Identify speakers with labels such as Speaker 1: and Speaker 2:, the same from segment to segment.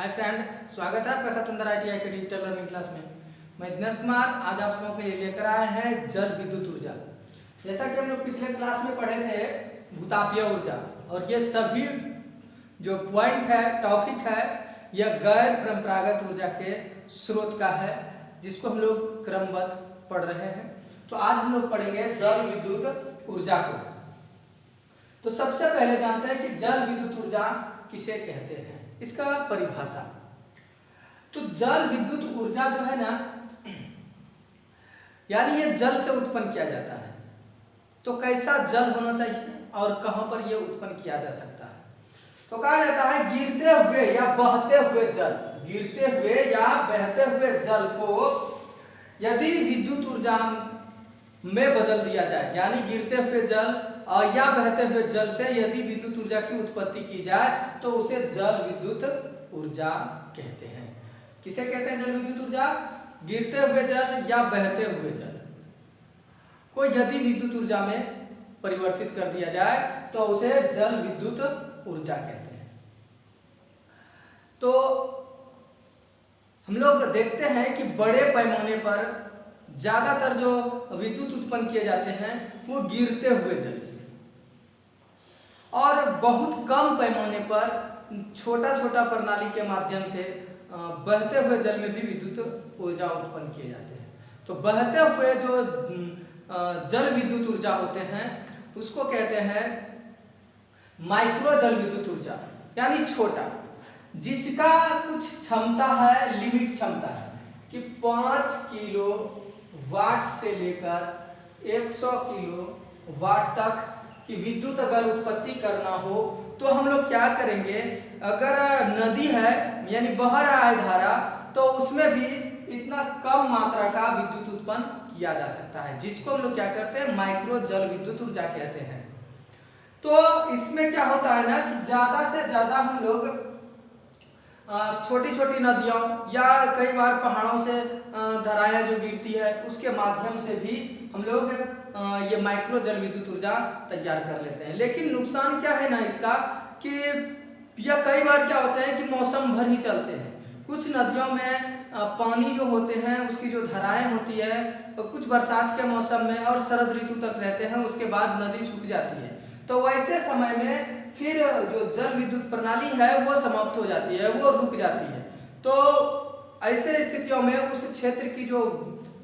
Speaker 1: Hi friend, स्वागत है आपका सत्येंद्र ITI के डिजिटल लर्निंग क्लास में। मैं दिनेश कुमार आज आप सबों के लिए लेकर आए हैं जल विद्युत ऊर्जा। जैसा कि हम लोग पिछले क्लास में पढ़े थे भूतापीय ऊर्जा, और ये सभी जो पॉइंट है टॉपिक है यह गैर परंपरागत ऊर्जा के स्रोत का है, जिसको हम लोग क्रमबद्ध पढ़ रहे हैं। तो आज हम लोग पढ़ेंगे जल विद्युत ऊर्जा को। तो सबसे पहले जानते हैं कि जल विद्युत ऊर्जा किसे कहते हैं, इसका परिभाषा। तो जल विद्युत ऊर्जा जो है ना, यानी ये जल से उत्पन्न किया जाता है। तो कैसा जल होना चाहिए और कहां पर यह उत्पन्न किया जा सकता है? तो कहा जाता है गिरते हुए या बहते हुए जल, गिरते हुए या बहते हुए जल को यदि विद्युत ऊर्जा में बदल दिया जाए, यानी गिरते हुए जल या बहते हुए जल से यदि विद्युत ऊर्जा की उत्पत्ति की जाए तो उसे जल विद्युत ऊर्जा कहते हैं। किसे कहते हैं जल विद्युत ऊर्जा? गिरते हुए जल या बहते हुए जल को यदि विद्युत ऊर्जा में परिवर्तित कर दिया जाए तो उसे जल विद्युत ऊर्जा कहते हैं। तो हम लोग देखते हैं कि बड़े पैमाने पर ज्यादातर जो विद्युत उत्पन्न किए जाते हैं वो गिरते हुए जल से, और बहुत कम पैमाने पर छोटा छोटा प्रणाली के माध्यम से बहते हुए जल में भी विद्युत ऊर्जा उत्पन्न किए जाते हैं। तो बहते हुए जो जल विद्युत ऊर्जा होते हैं उसको कहते हैं माइक्रो जल विद्युत ऊर्जा, यानी छोटा, जिसका कुछ क्षमता है, लिमिट क्षमता है कि 5 किलो वाट से लेकर 100 किलो वाट तक की विद्युत अगर उत्पत्ति करना हो तो हम लोग क्या करेंगे, अगर नदी है यानी बह रहा है धारा, तो उसमें भी इतना कम मात्रा का विद्युत उत्पन्न किया जा सकता है, जिसको हम लोग क्या करते हैं माइक्रो जल विद्युत ऊर्जा कहते हैं। तो इसमें क्या होता है ना कि ज्यादा से ज्यादा हम लोग छोटी छोटी नदियों या कई बार पहाड़ों से धाराएं जो गिरती है उसके माध्यम से भी हम लोग ये माइक्रो जल विद्युत ऊर्जा तैयार कर लेते हैं। लेकिन नुकसान क्या है ना इसका कि यह कई बार क्या होता है कि मौसम भर ही चलते हैं। कुछ नदियों में पानी जो होते हैं उसकी जो धाराएं होती है कुछ बरसात के मौसम में और शरद ऋतु तक रहते हैं, उसके बाद नदी सूख जाती है। तो वैसे समय में फिर जो जल विद्युत प्रणाली है वो समाप्त हो जाती है, वो रुक जाती है। तो ऐसे स्थितियों में उस क्षेत्र की जो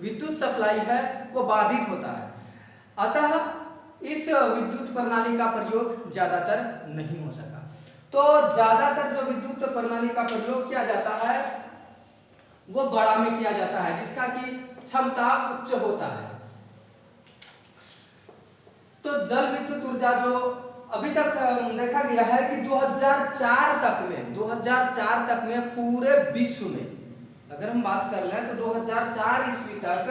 Speaker 1: विद्युत सप्लाई है वो बाधित होता है। अतः इस विद्युत प्रणाली का प्रयोग ज्यादातर नहीं हो सका। तो ज्यादातर जो विद्युत प्रणाली का प्रयोग किया जाता है वो बड़ा में किया जाता है, जिसका की क्षमता उच्च होता है। तो जल विद्युत ऊर्जा जो अभी तक देखा गया है कि 2004 तक में पूरे विश्व में, अगर हम बात कर लें तो 2004 ईस्वी तक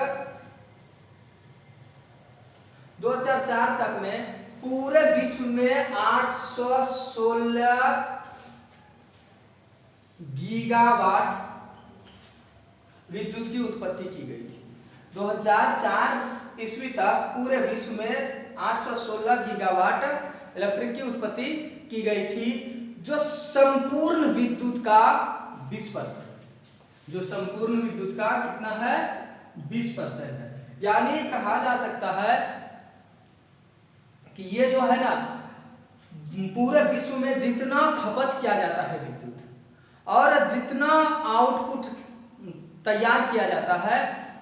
Speaker 1: 2004 तक में पूरे विश्व में 816 गीगावाट विद्युत की उत्पत्ति की गई थी। 2004 ईस्वी तक पूरे विश्व में 816 गीगावाट इलेक्ट्रिक की उत्पत्ति की गई थी, जो संपूर्ण विद्युत का 20%, जो संपूर्ण विद्युत का कितना है 20% है। यानी कहा जा सकता है कि ये जो है ना पूरे विश्व में जितना खपत किया जाता है विद्युत और जितना आउटपुट तैयार किया जाता है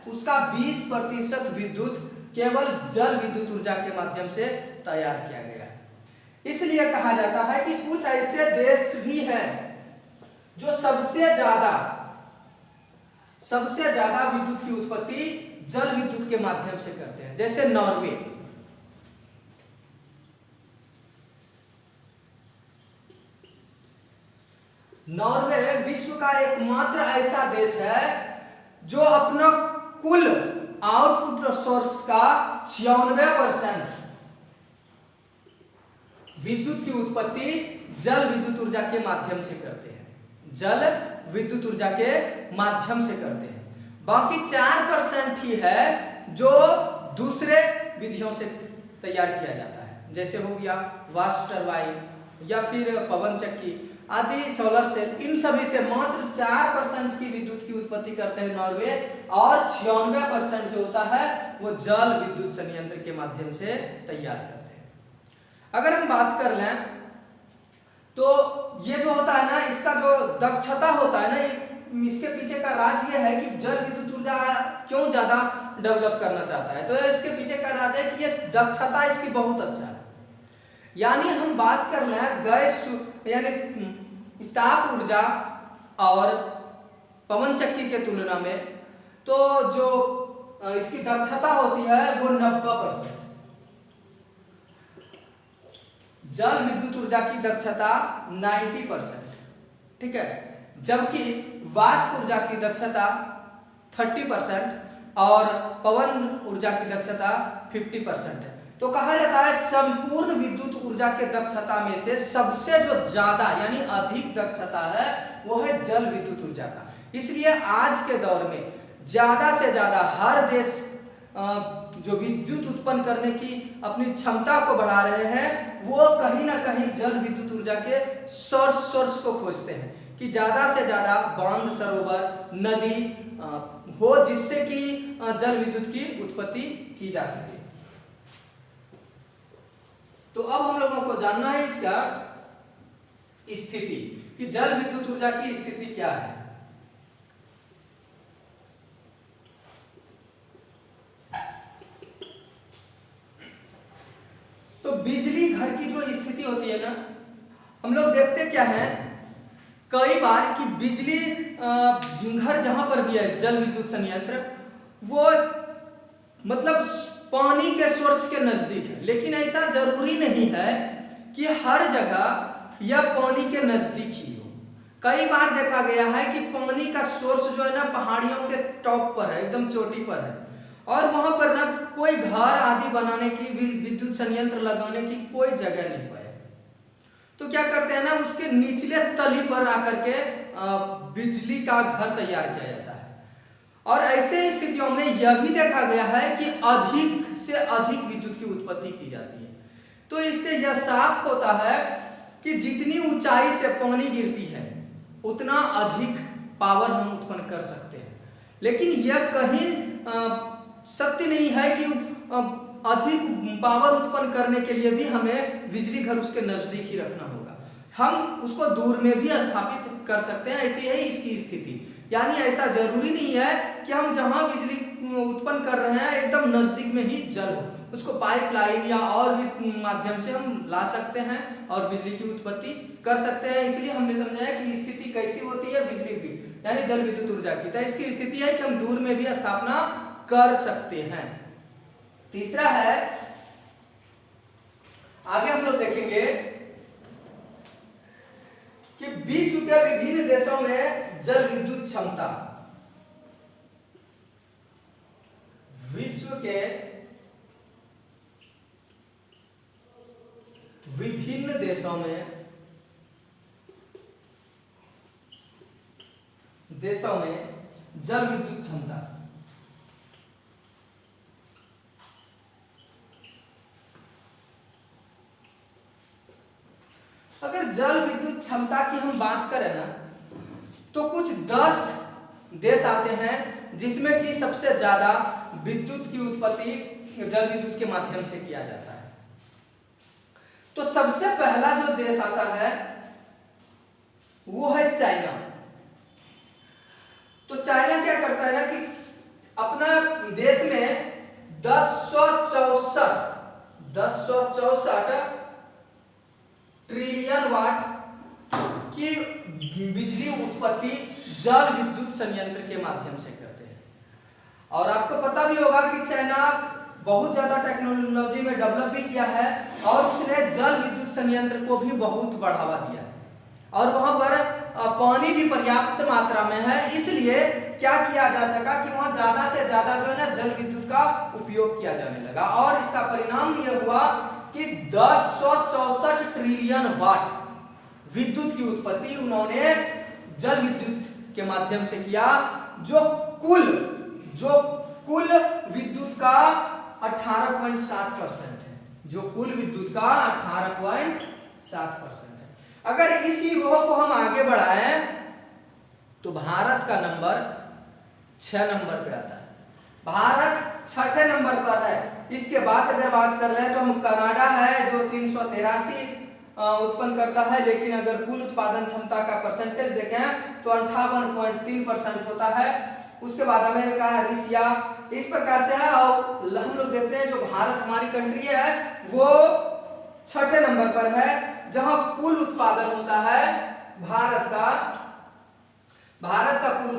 Speaker 1: उसका 20% विद्युत केवल जल विद्युत ऊर्जा के माध्यम से तैयार किया गया है। इसलिए कहा जाता है कि कुछ ऐसे देश भी हैं जो सबसे ज्यादा विद्युत की उत्पत्ति जल विद्युत के माध्यम से करते हैं, जैसे नॉर्वे। नॉर्वे विश्व का एकमात्र ऐसा देश है जो अपना कुल आउटपुट सोर्स का 96% विद्युत की उत्पत्ति जल विद्युत ऊर्जा के माध्यम से करते हैं, जल विद्युत ऊर्जा के माध्यम से करते हैं। बाकी 4% ही है जो दूसरे विधियों से तैयार किया जाता है, जैसे हो गया वाष्प टरबाइन या फिर पवन चक्की। आदि सोलर सेल, इन सभी से मात्र 4% की विद्युत की उत्पत्ति करते हैं नॉर्वे, और 96% जो होता है वो जल विद्युत संयंत्र के माध्यम से तैयार करते हैं। अगर हम बात कर लें तो ये जो होता है ना, इसका जो दक्षता होता है ना, इसके पीछे का राज ये है कि जल विद्युत ऊर्जा क्यों ज्यादा डेवलप करना चाहता है, तो इसके पीछे का राज है कि ये दक्षता इसकी बहुत अच्छा है। यानी हम बात कर लें गैस यानी ताप ऊर्जा और पवन चक्की के तुलना में, तो जो इसकी दक्षता होती है वो 90%। जल विद्युत ऊर्जा की दक्षता 90%, ठीक है, जबकि वाष्प ऊर्जा की दक्षता 30% और पवन ऊर्जा की दक्षता 50% है। तो कहा जाता है संपूर्ण विद्युत ऊर्जा के दक्षता में से सबसे जो ज्यादा यानी अधिक दक्षता है वो है जल विद्युत ऊर्जा का। इसलिए आज के दौर में ज्यादा से ज्यादा हर देश जो विद्युत उत्पन्न करने की अपनी क्षमता को बढ़ा रहे हैं, वो कहीं ना कहीं जल विद्युत ऊर्जा के सोर्स को खोजते हैं कि ज्यादा से ज्यादा बांध, सरोवर, नदी हो जिससे कि जल विद्युत की उत्पत्ति की जा सके। तो अब हम लोगों को जानना है इसका स्थिति कि जल विद्युत ऊर्जा की स्थिति क्या है। तो बिजली घर की जो स्थिति होती है ना, हम लोग देखते क्या है कई बार कि बिजली घर जहां पर भी है जल विद्युत संयंत्र, वो मतलब पानी के सोर्स के नजदीक है, लेकिन ऐसा जरूरी नहीं है कि हर जगह यह पानी के नजदीक ही हो। कई बार देखा गया है कि पानी का सोर्स जो है ना पहाड़ियों के टॉप पर है, एकदम चोटी पर है, और वहां पर ना कोई घर आदि बनाने की, विद्युत संयंत्र लगाने की कोई जगह नहीं पाया। तो क्या करते हैं ना, उसके निचले तली पर आकर के बिजली का घर तैयार किया जाता है। और ऐसे स्थितियों में यह भी देखा गया है कि अधिक से अधिक विद्युत की उत्पत्ति की जाती है। तो इससे यह साफ होता है कि जितनी ऊंचाई से पानी गिरती है उतना अधिक पावर हम उत्पन्न कर सकते हैं, लेकिन यह कहीं सत्य नहीं है कि अधिक पावर उत्पन्न करने के लिए भी हमें बिजली घर उसके नजदीक ही रखना होगा। हम उसको दूर में भी स्थापित कर सकते हैं, ऐसी है इसकी स्थिति। यानी ऐसा जरूरी नहीं है कि हम जहां बिजली उत्पन्न कर रहे हैं एकदम नजदीक में ही जल हो, उसको पाइपलाइन या और भी माध्यम से हम ला सकते हैं और बिजली की उत्पत्ति कर सकते हैं। इसलिए हमने समझाया कि स्थिति कैसी होती है बिजली की, यानी जल विद्युत ऊर्जा की। तो इसकी स्थिति है कि हम दूर में भी स्थापना कर सकते हैं। तीसरा है, आगे हम लोग देखेंगे कि विश्व के विभिन्न देशों में जल विद्युत क्षमता, विश्व के विभिन्न देशों में जल विद्युत क्षमता। अगर जल विद्युत क्षमता की हम बात करें ना, तो कुछ 10 देश आते हैं जिसमें कि सबसे ज्यादा विद्युत की उत्पत्ति जल विद्युत के माध्यम से किया जाता है। तो सबसे पहला जो देश आता है वो है चाइना। तो चाइना क्या करता है ना कि अपना देश में 1064 ट्रिलियन वाट की बिजली उत्पत्ति जल विद्युत संयंत्र के माध्यम से करते हैं। और आपको पता भी होगा कि चाइना बहुत ज्यादा टेक्नोलॉजी में डेवलप भी किया है और उसने जल विद्युत संयंत्र को भी बहुत बढ़ावा दिया है, और वहां पर पानी भी पर्याप्त मात्रा में है। इसलिए क्या किया जा सका कि वहां ज्यादा से ज्यादा जो है ना जल विद्युत का उपयोग किया जाने लगा, और इसका परिणाम यह हुआ कि 1064 ट्रिलियन वाट विद्युत की उत्पत्ति उन्होंने जल विद्युत के माध्यम से किया, जो कुल विद्युत का 18.7% है, जो कुल विद्युत का 18.7% है। अगर इसी रो को हम आगे बढ़ाएं तो भारत का नंबर 6 नंबर पे आता है। भारत 6ठे नंबर पर है। इसके बाद अगर बात कर रहे हैं तो हम कनाडा है जो 383 उत्पन्न करता है, लेकिन अगर कुल उत्पादन क्षमता का परसेंटेज देखें तो 58.3% होता है। उसके बाद अमेरिका, रशिया इस प्रकार से है। और हम लोग देखते हैं जो भारत हमारी कंट्री है वो 6ठे नंबर पर है, जहां कुल उत्पादन होता है भारत का कुल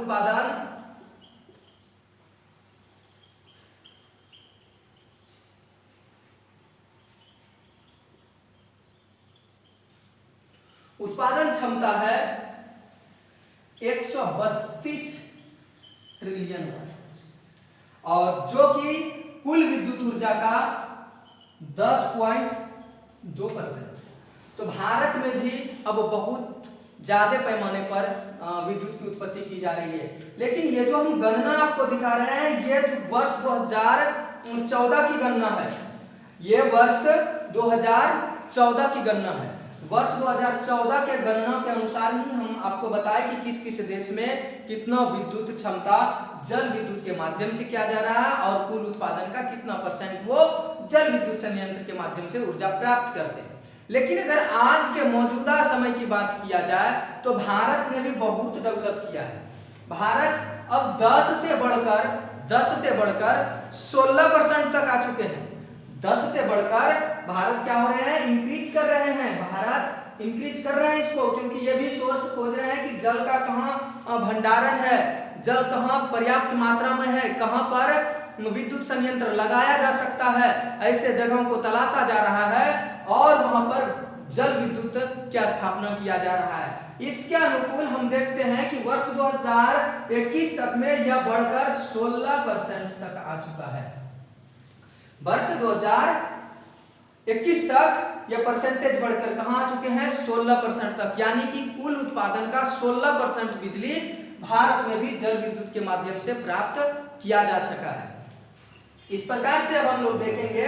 Speaker 1: उत्पादन क्षमता है 132 ट्रिलियन और जो कि कुल विद्युत ऊर्जा का 10.2%। तो भारत में भी अब बहुत ज्यादा पैमाने पर विद्युत की उत्पत्ति की जा रही है। लेकिन ये जो हम गणना आपको दिखा रहे हैं ये वर्ष 2014 की गणना है। ये वर्ष 2014 की गणना है। वर्ष 2014 के गणना के अनुसार ही हम आपको बताएं कि किस किस देश में कितना विद्युत क्षमता जल विद्युत के माध्यम से किया जा रहा है और कुल उत्पादन का कितना % वो जल विद्युत संयंत्र के माध्यम से ऊर्जा प्राप्त करते हैं। लेकिन अगर आज के मौजूदा समय की बात किया जाए तो भारत ने भी बहुत डेवलप किया है। भारत अब 10 से बढ़कर 16% तक आ चुके हैं। 10 से बढ़कर भारत क्या हो रहे हैं, इंक्रीज कर रहे हैं। भारत इंक्रीज कर रहे हैं इसको, क्योंकि ये भी सोर्स खोज रहे हैं कि जल का कहाँ भंडारण है, जल कहाँ पर्याप्त मात्रा में है, कहाँ पर विद्युत संयंत्र लगाया जा सकता है। ऐसे जगहों को तलाशा जा रहा है और वहां पर जल विद्युत की स्थापना किया जा रहा है। इसके अनुकूल हम देखते हैं कि वर्ष 2021 तक में यह बढ़कर 16% तक आ चुका है। वर्ष 2021 तक यह परसेंटेज बढ़कर कहां आ चुके हैं, 16% तक। यानी कि कुल उत्पादन का 16% बिजली भारत में भी जल विद्युत के माध्यम से प्राप्त किया जा सका है। इस प्रकार से अब हम लोग देखेंगे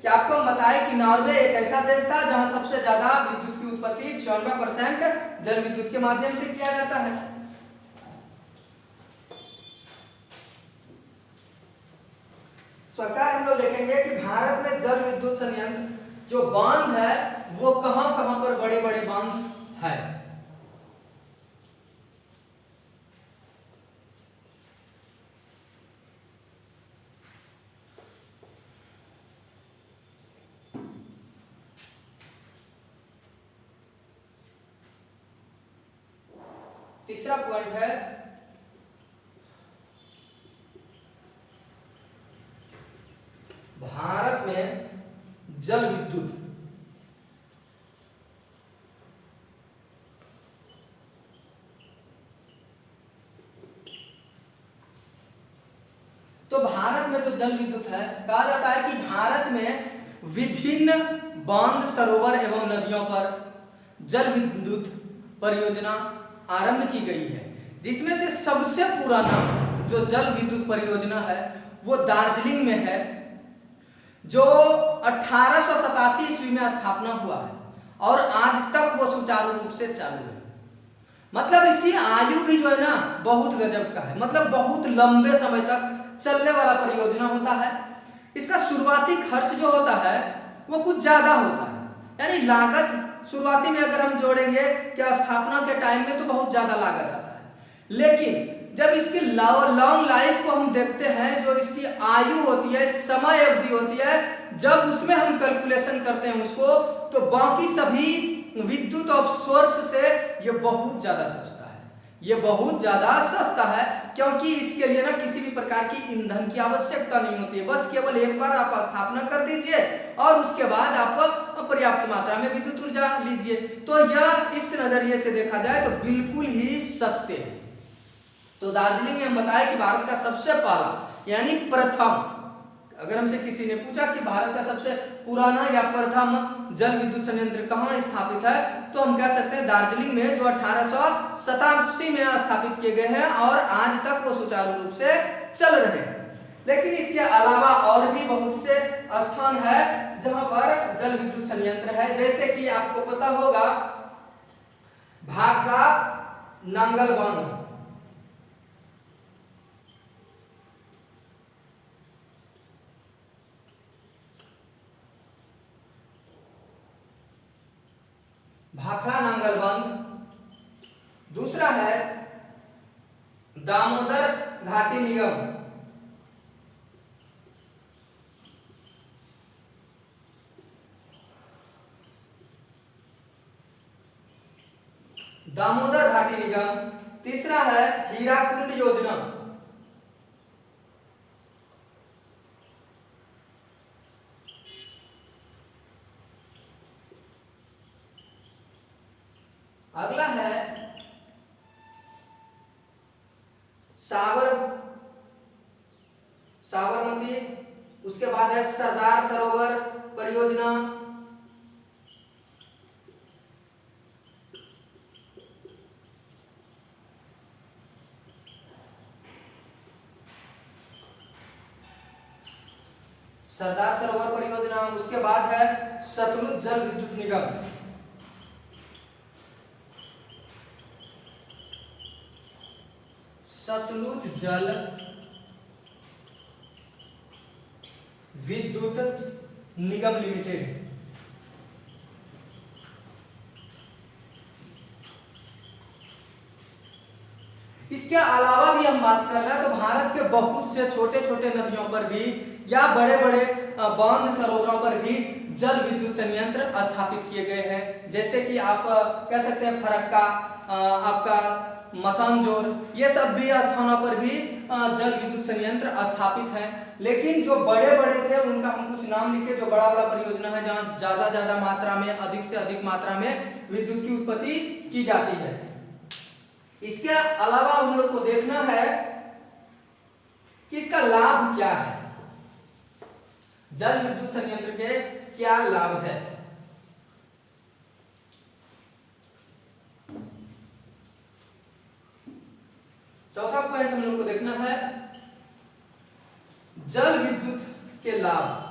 Speaker 1: कि आपको हम बताएं कि नॉर्वे एक ऐसा देश था जहां सबसे ज्यादा विद्युत की उत्पत्ति 94% जल विद्युत के माध्यम से किया जाता है। सरकार हम लोग देखेंगे कि भारत में जल विद्युत संयंत्र जो बांध है वो कहां कहां पर बड़े बड़े बांध है। तीसरा पॉइंट है भारत में जल विद्युत तो भारत में जो जल विद्युत है, कहा जाता है कि भारत में विभिन्न बांध, सरोवर एवं नदियों पर जल विद्युत परियोजना आरंभ की गई है, जिसमें से सबसे पुराना जो जल विद्युत परियोजना है वो दार्जिलिंग में है, जो 1887 ईस्वी में स्थापना हुआ है और आज तक वो सुचारू रूप से चालू है। मतलब इसकी आयु भी जो है ना बहुत गजब का है, मतलब बहुत लंबे समय तक चलने वाला परियोजना होता है। इसका शुरुआती खर्च जो होता है वो कुछ ज्यादा होता है, यानी लागत शुरुआती में अगर हम जोड़ेंगे कि स्थापना के टाइम में तो बहुत ज्यादा लागत आता है। लेकिन जब इसकी लॉन्ग लाइफ को हम देखते हैं, जो इसकी आयु होती है, समय अवधि होती है, जब उसमें हम कैलकुलेशन करते हैं उसको, तो बाकी सभी विद्युत ऑफ सोर्स से ये बहुत ज्यादा सस्ता है। ये बहुत ज्यादा सस्ता है क्योंकि इसके लिए ना किसी भी प्रकार की ईंधन की आवश्यकता नहीं होती है। बस केवल एक बार आप स्थापना कर दीजिए और उसके बाद आप पर्याप्त मात्रा में विद्युत ऊर्जा लीजिए। तो यह इस नजरिए से देखा जाए तो बिल्कुल ही सस्ते हैं। तो दार्जिलिंग में हम बताया कि भारत का सबसे पहला यानी प्रथम, अगर हमसे किसी ने पूछा कि भारत का सबसे पुराना या प्रथम जल विद्युत संयंत्र कहाँ स्थापित है, तो हम कह सकते हैं दार्जिलिंग में, जो 1887 में स्थापित किए गए हैं और आज तक वो सुचारू रूप से चल रहे हैं। लेकिन इसके अलावा और भी बहुत से स्थान है जहां पर जल विद्युत संयंत्र है। जैसे कि आपको पता होगा भाखड़ा नांगल बांध, भाखड़ा नांगल बांध। दूसरा है दामोदर घाटी निगम, दामोदर घाटी निगम। तीसरा है हीराकुंड योजना, अगला है साबरमती, उसके बाद है सरदार सरोवर परियोजना, सरदार सरोवर परियोजना। उसके बाद है सतलुज जल विद्युत निगम, सतलुज जल विद्युत निगम लिमिटेड। इसके अलावा भी हम बात कर रहे हैं तो भारत के बहुत से छोटे छोटे नदियों पर भी या बड़े बड़े बांध सरोवरों पर भी जल विद्युत संयंत्र स्थापित किए गए हैं। जैसे कि आप कह सकते हैं फरक्का, आपका मसानजोर, ये सब भी स्थानों पर भी जल विद्युत संयंत्र स्थापित हैं। लेकिन जो बड़े बड़े थे उनका हम कुछ नाम लिखे, जो बड़ा बड़ा परियोजना है जहाँ ज्यादा मात्रा में, अधिक से अधिक मात्रा में विद्युत की उत्पत्ति की जाती है। इसके अलावा हम लोग को देखना है कि इसका लाभ क्या है, जल विद्युत संयंत्र के क्या लाभ है। चौथा पॉइंट हम लोग को देखना है जल विद्युत के लाभ।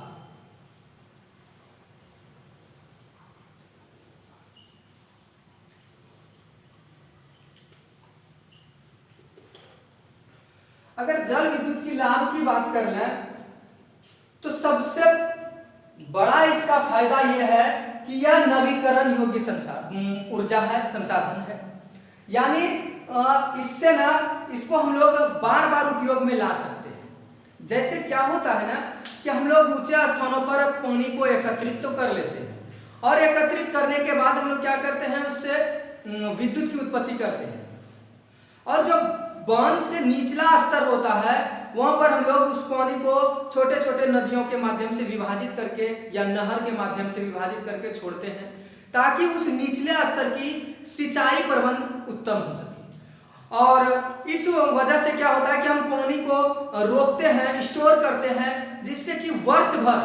Speaker 1: अगर जल विद्युत की लाभ की बात कर लें तो सबसे बड़ा इसका फायदा यह है कि यह नवीकरण योग्य ऊर्जा है, संसाधन है। यानी इससे ना इसको हम लोग बार बार उपयोग में ला सकते हैं। जैसे क्या होता है ना कि हम लोग ऊंचे स्थानों पर पानी को एकत्रित तो कर लेते हैं और एकत्रित करने के बाद हम लोग क्या करते हैं, उससे विद्युत की उत्पत्ति करते हैं। और जो बांध से निचला स्तर होता है वहां पर हम लोग उस पानी को छोटे छोटे नदियों के माध्यम से विभाजित करके या नहर के माध्यम से विभाजित करके छोड़ते हैं ताकि उस निचले स्तर की सिंचाई प्रबंध उत्तम हो सके। और इस वजह से क्या होता है कि हम पानी को रोकते हैं, स्टोर करते हैं, जिससे कि वर्ष भर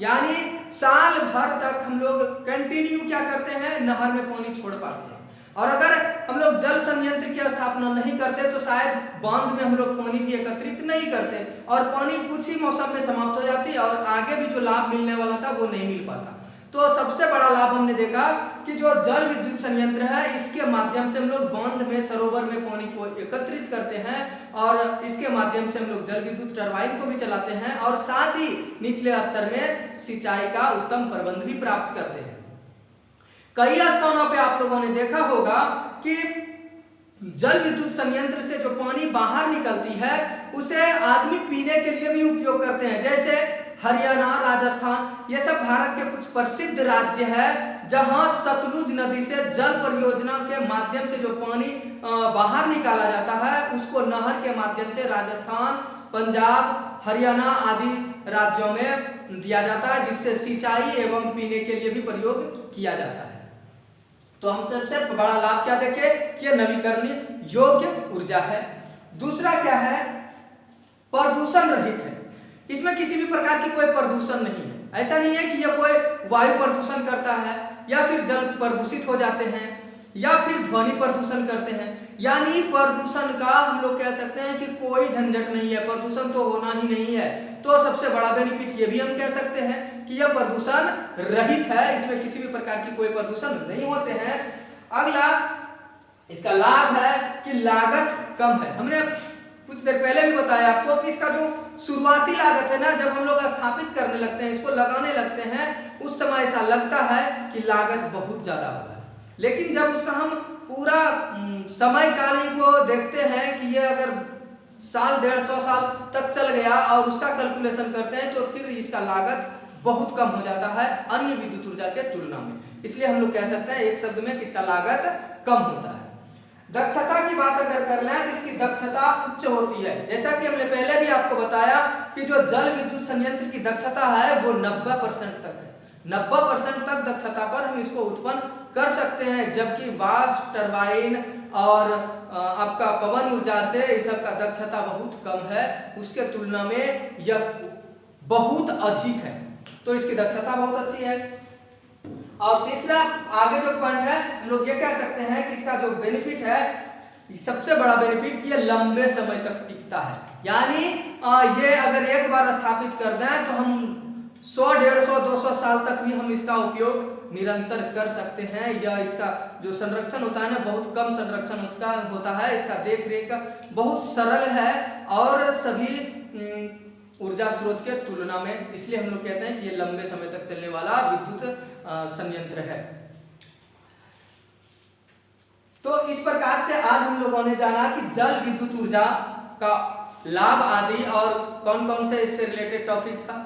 Speaker 1: यानी साल भर तक हम लोग कंटिन्यू क्या करते हैं, नहर में पानी छोड़ पाते हैं। और अगर हम लोग जल संयंत्र की स्थापना नहीं करते तो शायद बांध में हम लोग पानी भी एकत्रित नहीं करते और पानी कुछ ही मौसम में समाप्त हो जाती है और आगे भी जो लाभ मिलने वाला था वो नहीं मिल पाता। तो सबसे बड़ा लाभ हमने देखा कि जो जल विद्युत संयंत्र है इसके माध्यम से हम लोग बांध में, सरोवर में पानी को एकत्रित करते हैं और इसके माध्यम से हम लोग जल विद्युत टरबाइन को भी चलाते हैं और साथ ही निचले स्तर में सिंचाई का उत्तम प्रबंध भी प्राप्त करते हैं। कई स्थानों पे आप लोगों ने देखा होगा कि जल विद्युत संयंत्र से जो पानी बाहर निकलती है उसे आदमी पीने के लिए भी उपयोग करते हैं। जैसे हरियाणा, राजस्थान, ये सब भारत के कुछ प्रसिद्ध राज्य है जहां सतलुज नदी से जल परियोजना के माध्यम से जो पानी बाहर निकाला जाता है उसको नहर के माध्यम से राजस्थान, पंजाब, हरियाणा आदि राज्यों में दिया जाता है, जिससे सिंचाई एवं पीने के लिए भी प्रयोग किया जाता है। तो हम सबसे बड़ा लाभ क्या देखे कि यह नवीकरणीय योग्य ऊर्जा है। दूसरा क्या है, प्रदूषण रहित है। इसमें किसी भी प्रकार की कोई प्रदूषण नहीं है। ऐसा नहीं है कि यह कोई वायु प्रदूषण करता है या फिर जल प्रदूषित हो जाते हैं या फिर ध्वनि प्रदूषण करते हैं। यानी प्रदूषण का हम लोग कह सकते हैं कि कोई झंझट नहीं है, प्रदूषण तो होना ही नहीं है। तो सबसे बड़ा बेनिफिट ये भी हम कह सकते हैं कि यह प्रदूषण रहित है, इसमें किसी भी प्रकार की कोई प्रदूषण नहीं होते हैं। अगला इसका लाभ है कि लागत कम है। हमने कुछ देर पहले भी बताया आपको कि इसका जो शुरुआती लागत है ना, जब हम लोग स्थापित करने लगते हैं, इसको लगाने लगते हैं, उस समय ऐसा लगता है कि लागत बहुत ज्यादा होगा, लेकिन जब उसका हम पूरा समय काल को देखते हैं कि ये अगर साल 150 साल तक चल गया और उसका कैलकुलेशन करते हैं तो फिर इसका लागत बहुत कम हो जाता है अन्य विद्युत ऊर्जा के तुलना में। इसलिए हम लोग कह सकते हैं एक शब्द में कि इसका लागत कम होता है। दक्षता की बात अगर कर लें तो इसकी दक्षता उच्च होती है। जैसा कि हमने पहले भी आपको बताया कि जो जल विद्युत संयंत्र की दक्षता है वो 90% तक है। 90% तक दक्षता पर हम इसको उत्पन्न कर सकते हैं, जबकि वाष्प टरबाइन और आपका पवन ऊर्जा से इस सब का दक्षता बहुत कम है, उसके तुलना में यह बहुत अधिक है, तो इसकी दक्षता बहुत अच्छी है। और तीसरा आगे जो पॉइंट है हम लोग ये कह सकते हैं कि इसका जो बेनिफिट है, सबसे बड़ा बेनिफिट कि ये लंबे समय तक टिकता है। यानी ये अगर एक बार स्थापित कर दें तो हम 100, 150, 200 साल तक भी हम इसका उपयोग निरंतर कर सकते हैं। या इसका जो संरक्षण होता है ना, बहुत कम संरक्षण होता है, इसका देख रेख बहुत सरल है और सभी ऊर्जा स्रोत के तुलना में, इसलिए हम लोग कहते हैं कि ये लंबे समय तक चलने वाला विद्युत संयंत्र है। तो इस प्रकार से आज हम लोगों ने जाना कि जल विद्युत ऊर्जा का लाभ आदि और कौन कौन से इससे रिलेटेड टॉपिक था।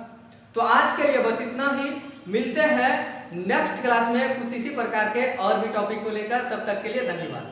Speaker 1: तो आज के लिए बस इतना ही, मिलते हैं नेक्स्ट क्लास में कुछ इसी प्रकार के और भी टॉपिक को लेकर। तब तक के लिए धन्यवाद।